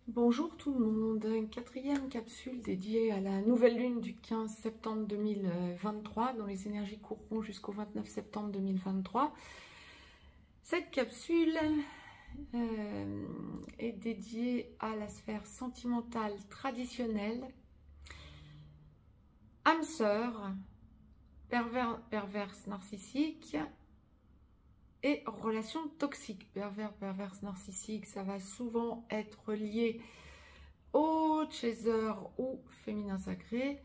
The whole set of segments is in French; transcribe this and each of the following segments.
Bonjour tout le monde, une quatrième capsule dédiée à la nouvelle lune du 15 septembre 2023 dont les énergies courront jusqu'au 29 septembre 2023. Cette capsule est dédiée à la sphère sentimentale traditionnelle, âme sœur, perverse narcissique et relations toxiques. Perverse narcissique, ça va souvent être lié au chaser ou féminin sacré.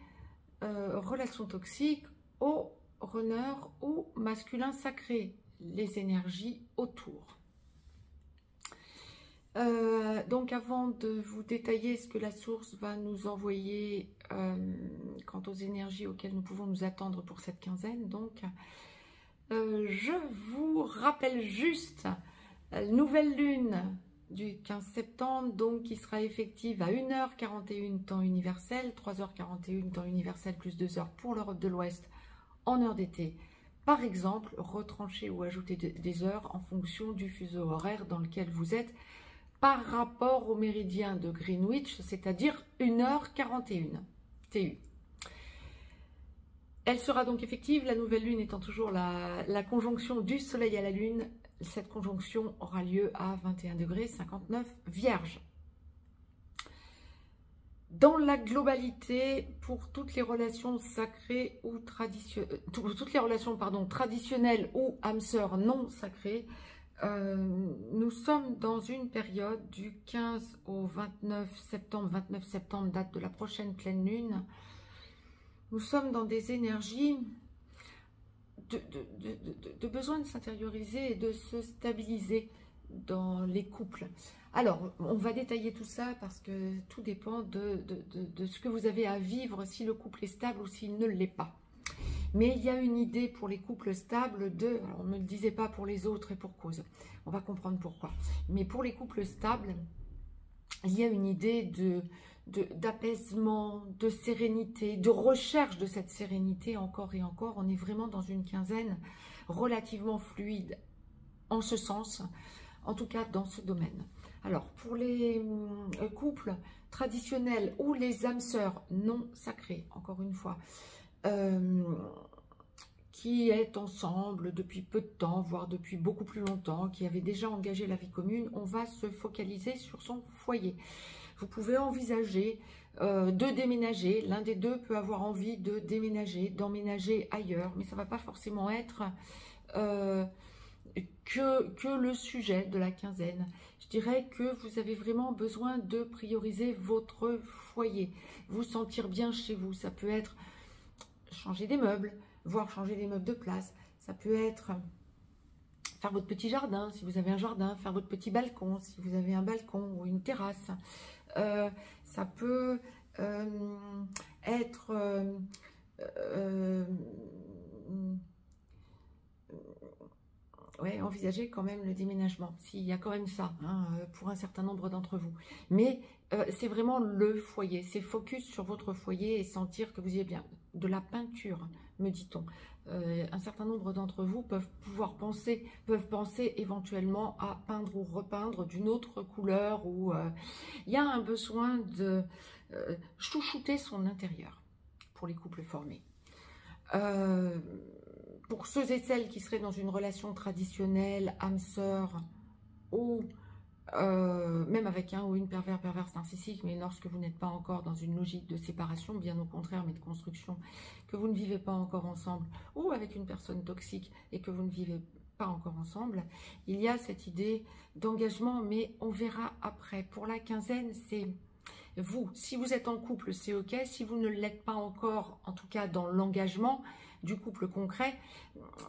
Relations toxiques au runner ou masculin sacré, les énergies autour. Donc avant de vous détailler ce que la source va nous envoyer quant aux énergies auxquelles nous pouvons nous attendre pour cette quinzaine, donc je vous rappelle juste la nouvelle lune du 15 septembre, donc qui sera effective à 1h41 temps universel, 3h41 temps universel plus 2 heures pour l'Europe de l'Ouest en heure d'été. Par exemple, retrancher ou ajouter des heures en fonction du fuseau horaire dans lequel vous êtes par rapport au méridien de Greenwich, c'est-à-dire 1h41 TU. Elle sera donc effective, la nouvelle lune étant toujours la conjonction du soleil à la lune. Cette conjonction aura lieu à 21°59 Vierge. Dans la globalité, pour toutes les relations sacrées ou traditionnelles, traditionnelles ou âme sœur non sacrées, nous sommes dans une période du 15 au 29 septembre, date de la prochaine pleine lune. Nous sommes dans des énergies de besoin de s'intérioriser et de se stabiliser dans les couples. Alors, on va détailler tout ça parce que tout dépend de ce que vous avez à vivre, si le couple est stable ou s'il ne l'est pas. Mais il y a une idée pour les couples stables alors on ne me le disait pas pour les autres et pour cause, on va comprendre pourquoi. Mais pour les couples stables, il y a une idée d'apaisement, de sérénité, de recherche de cette sérénité encore et encore. On est vraiment dans une quinzaine relativement fluide en ce sens, en tout cas dans ce domaine. Alors, pour les couples traditionnels ou les âmes sœurs non sacrées, encore une fois, qui est ensemble depuis peu de temps, voire depuis beaucoup plus longtemps, qui avait déjà engagé la vie commune, on va se focaliser sur son foyer. Vous pouvez envisager de déménager. L'un des deux peut avoir envie de déménager, d'emménager ailleurs, mais ça ne va pas forcément être que le sujet de la quinzaine. Je dirais que vous avez vraiment besoin de prioriser votre foyer, vous sentir bien chez vous. Ça peut être changer des meubles, voire changer des meubles de place. Ça peut être faire votre petit jardin, si vous avez un jardin, faire votre petit balcon, si vous avez un balcon ou une terrasse. Ça peut être envisager quand même le déménagement, s'il y a quand même ça, hein, pour un certain nombre d'entre vous. Mais c'est vraiment le foyer, c'est focus sur votre foyer et sentir que vous y êtes bien. De la peinture, me dit-on. Un certain nombre d'entre vous peuvent penser éventuellement à peindre ou repeindre d'une autre couleur, ou il y a un besoin de chouchouter son intérieur pour les couples formés. Pour ceux et celles qui seraient dans une relation traditionnelle, âme sœur, ou même avec un ou une perverse narcissique, mais lorsque vous n'êtes pas encore dans une logique de séparation, bien au contraire, mais de construction, que vous ne vivez pas encore ensemble, ou avec une personne toxique et que vous ne vivez pas encore ensemble, il y a cette idée d'engagement, mais on verra après. Pour la quinzaine, c'est vous. Si vous êtes en couple, c'est ok. Si vous ne l'êtes pas encore, en tout cas dans l'engagement du couple concret,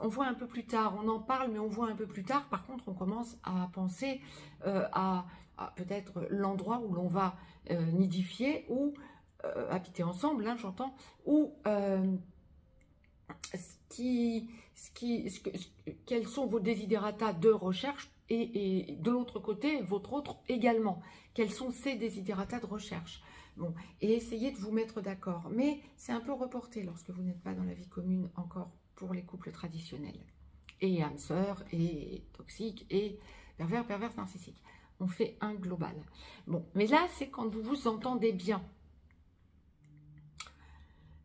on voit un peu plus tard, on en parle, mais on voit un peu plus tard. Par contre, on commence à penser à peut-être l'endroit où l'on va nidifier ou habiter ensemble, hein, j'entends, ou quels sont vos desiderata de recherche et de l'autre côté, votre autre également. Quels sont ces desiderata de recherche? Bon, et essayez de vous mettre d'accord. Mais c'est un peu reporté lorsque vous n'êtes pas dans la vie commune encore pour les couples traditionnels. Et âme sœur, et toxique, et perverse narcissique. On fait un global. Bon, mais là, c'est quand vous vous entendez bien.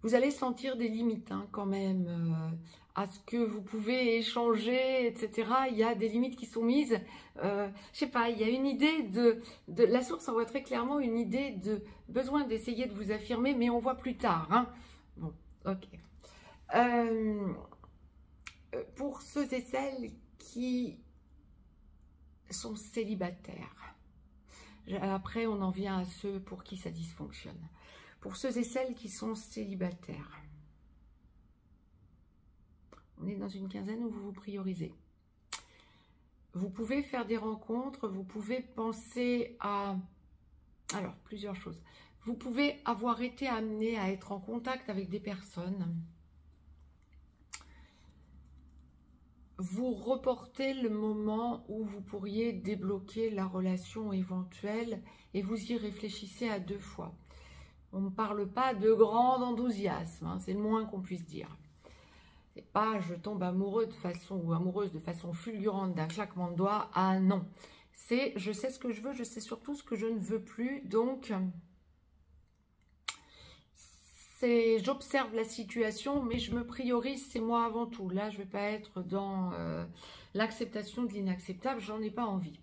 Vous allez sentir des limites hein, quand même à ce que vous pouvez échanger, etc. Il y a des limites qui sont mises. Je sais pas, il y a une idée de... La source envoie très clairement une idée de besoin d'essayer de vous affirmer, mais on voit plus tard. Hein. Bon, ok. Pour ceux et celles qui sont célibataires, après on en vient à ceux pour qui ça dysfonctionne. Pour ceux et celles qui sont célibataires, on est dans une quinzaine où vous vous priorisez. Vous pouvez faire des rencontres, vous pouvez penser à... Alors, plusieurs choses. Vous pouvez avoir été amené à être en contact avec des personnes. Vous reportez le moment où vous pourriez débloquer la relation éventuelle et vous y réfléchissez à 2 fois. On ne parle pas de grand enthousiasme, hein, c'est le moins qu'on puisse dire. C'est pas je tombe amoureux de façon ou amoureuse de façon fulgurante d'un claquement de doigts. Ah non, c'est je sais ce que je veux, je sais surtout ce que je ne veux plus. Donc, c'est j'observe la situation, mais je me priorise, c'est moi avant tout. Là, je ne vais pas être dans l'acceptation de l'inacceptable, j'en ai pas envie.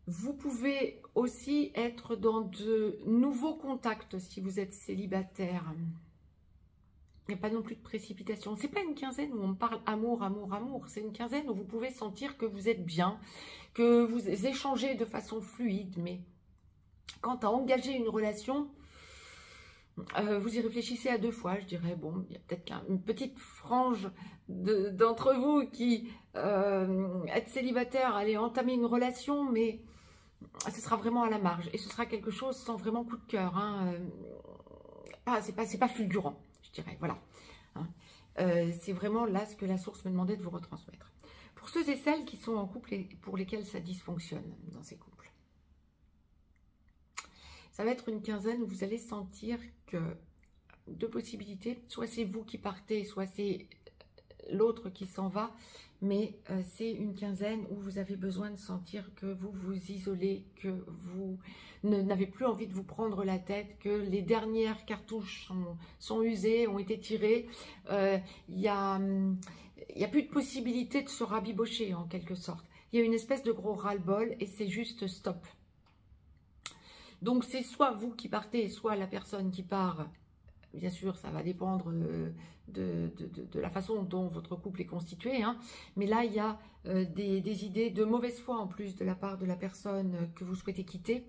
Vous pouvez aussi être dans de nouveaux contacts si vous êtes célibataire. Il n'y a pas non plus de précipitation. Ce n'est pas une quinzaine où on parle amour, amour, amour. C'est une quinzaine où vous pouvez sentir que vous êtes bien, que vous échangez de façon fluide. Mais quant à engager une relation, vous y réfléchissez à 2 fois, je dirais. Bon, il y a peut-être une petite frange d'entre vous qui êtes célibataire, allez entamer une relation, mais ce sera vraiment à la marge. Et ce sera quelque chose sans vraiment coup de cœur. Hein. C'est pas fulgurant, je dirais. Voilà. Hein. C'est vraiment là ce que la source me demandait de vous retransmettre. Pour ceux et celles qui sont en couple et pour lesquels ça dysfonctionne dans ces couples, ça va être une quinzaine où vous allez sentir que 2 possibilités, soit c'est vous qui partez, soit c'est l'autre qui s'en va, mais c'est une quinzaine où vous avez besoin de sentir que vous vous isolez, que vous n'avez plus envie de vous prendre la tête, que les dernières cartouches sont usées, ont été tirées. Il n'y a plus de possibilité de se rabibocher en quelque sorte. Il y a une espèce de gros ras-le-bol et c'est juste stop. Donc c'est soit vous qui partez, soit la personne qui part. Bien sûr, ça va dépendre de la façon dont votre couple est constitué. Hein. Mais là, il y a des idées de mauvaise foi en plus de la part de la personne que vous souhaitez quitter.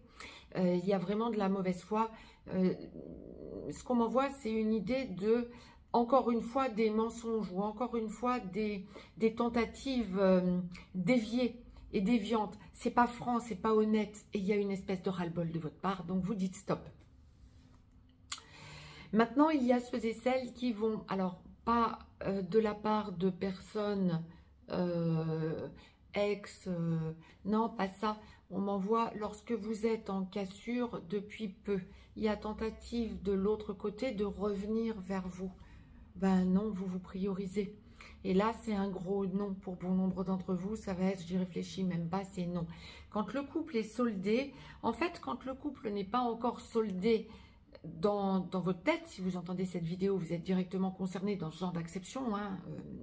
Il y a vraiment de la mauvaise foi. Ce qu'on m'envoie, c'est une idée de, encore une fois, des mensonges ou encore une fois des tentatives déviées et déviantes. C'est pas franc, c'est pas honnête. Et il y a une espèce de ras-le-bol de votre part. Donc, vous dites stop. Maintenant, il y a ceux et celles qui vont, alors pas de la part de personnes non, pas ça. On m'envoie lorsque vous êtes en cassure depuis peu. Il y a tentative de l'autre côté de revenir vers vous. Ben non, vous vous priorisez. Et là, c'est un gros non pour bon nombre d'entre vous. Ça va être, j'y réfléchis même pas, c'est non. Quand le couple est soldé, en fait, quand le couple n'est pas encore soldé, dans votre tête, si vous entendez cette vidéo, vous êtes directement concerné dans ce genre d'acception, hein,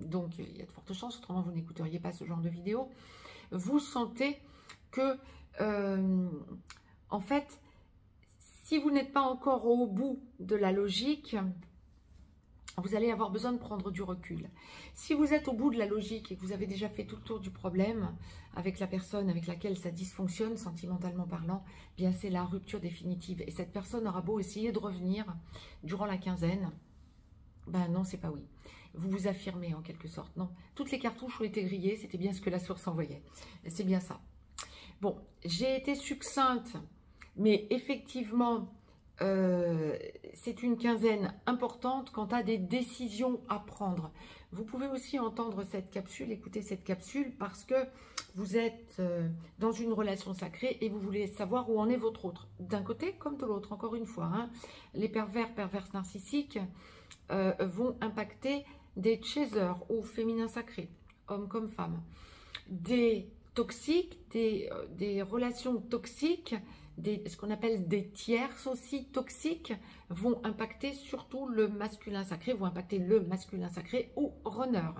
donc il y a de fortes chances, autrement vous n'écouteriez pas ce genre de vidéo. Vous sentez que, en fait, si vous n'êtes pas encore au bout de la logique, vous allez avoir besoin de prendre du recul. Si vous êtes au bout de la logique et que vous avez déjà fait tout le tour du problème avec la personne avec laquelle ça dysfonctionne, sentimentalement parlant, bien c'est la rupture définitive. Et cette personne aura beau essayer de revenir durant la quinzaine, ben non, c'est pas oui. Vous vous affirmez en quelque sorte, non. Toutes les cartouches ont été grillées, c'était bien ce que la source envoyait. C'est bien ça. Bon, j'ai été succincte, mais effectivement... c'est une quinzaine importante quant à des décisions à prendre. Vous pouvez aussi entendre cette capsule, écouter cette capsule parce que vous êtes dans une relation sacrée et vous voulez savoir où en est votre autre. D'un côté comme de l'autre, encore une fois. Hein, les perverses narcissiques vont impacter des chasers au féminin sacré, hommes comme femmes. Des toxiques, des relations toxiques, ce qu'on appelle des tierces aussi toxiques, vont impacter surtout le masculin sacré, vont impacter le masculin sacré ou runner.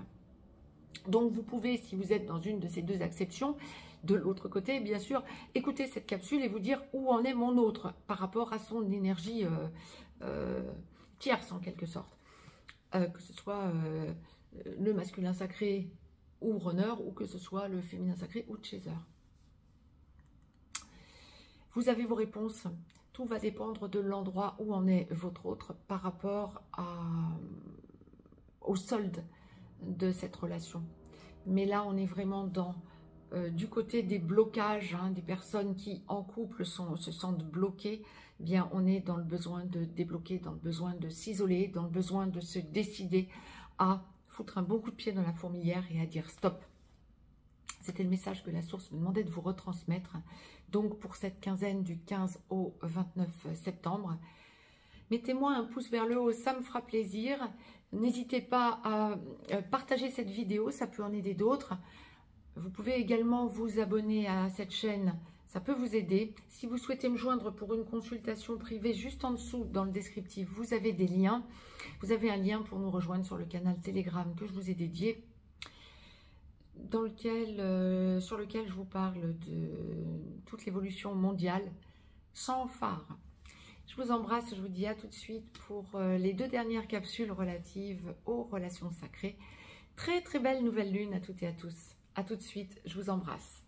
Donc vous pouvez, si vous êtes dans une de ces deux acceptions, de l'autre côté, bien sûr, écouter cette capsule et vous dire où en est mon autre par rapport à son énergie tierce en quelque sorte. Que ce soit le masculin sacré ou runner, ou que ce soit le féminin sacré ou chaser. Vous avez vos réponses. Tout va dépendre de l'endroit où en est votre autre par rapport au solde de cette relation. Mais là, on est vraiment dans du côté des blocages, hein, des personnes qui en couple se sentent bloquées. Eh bien, on est dans le besoin de débloquer, dans le besoin de s'isoler, dans le besoin de se décider à foutre un bon coup de pied dans la fourmilière et à dire stop. C'était le message que la source me demandait de vous retransmettre. Donc, pour cette quinzaine du 15 au 29 septembre, mettez-moi un pouce vers le haut, ça me fera plaisir. N'hésitez pas à partager cette vidéo, ça peut en aider d'autres. Vous pouvez également vous abonner à cette chaîne, ça peut vous aider. Si vous souhaitez me joindre pour une consultation privée, juste en dessous dans le descriptif, vous avez des liens. Vous avez un lien pour nous rejoindre sur le canal Telegram que je vous ai dédié, sur lequel je vous parle de toute l'évolution mondiale sans phare. Je vous embrasse, je vous dis à tout de suite pour les 2 dernières capsules relatives aux relations sacrées. Très très belle nouvelle lune à toutes et à tous. À tout de suite, je vous embrasse.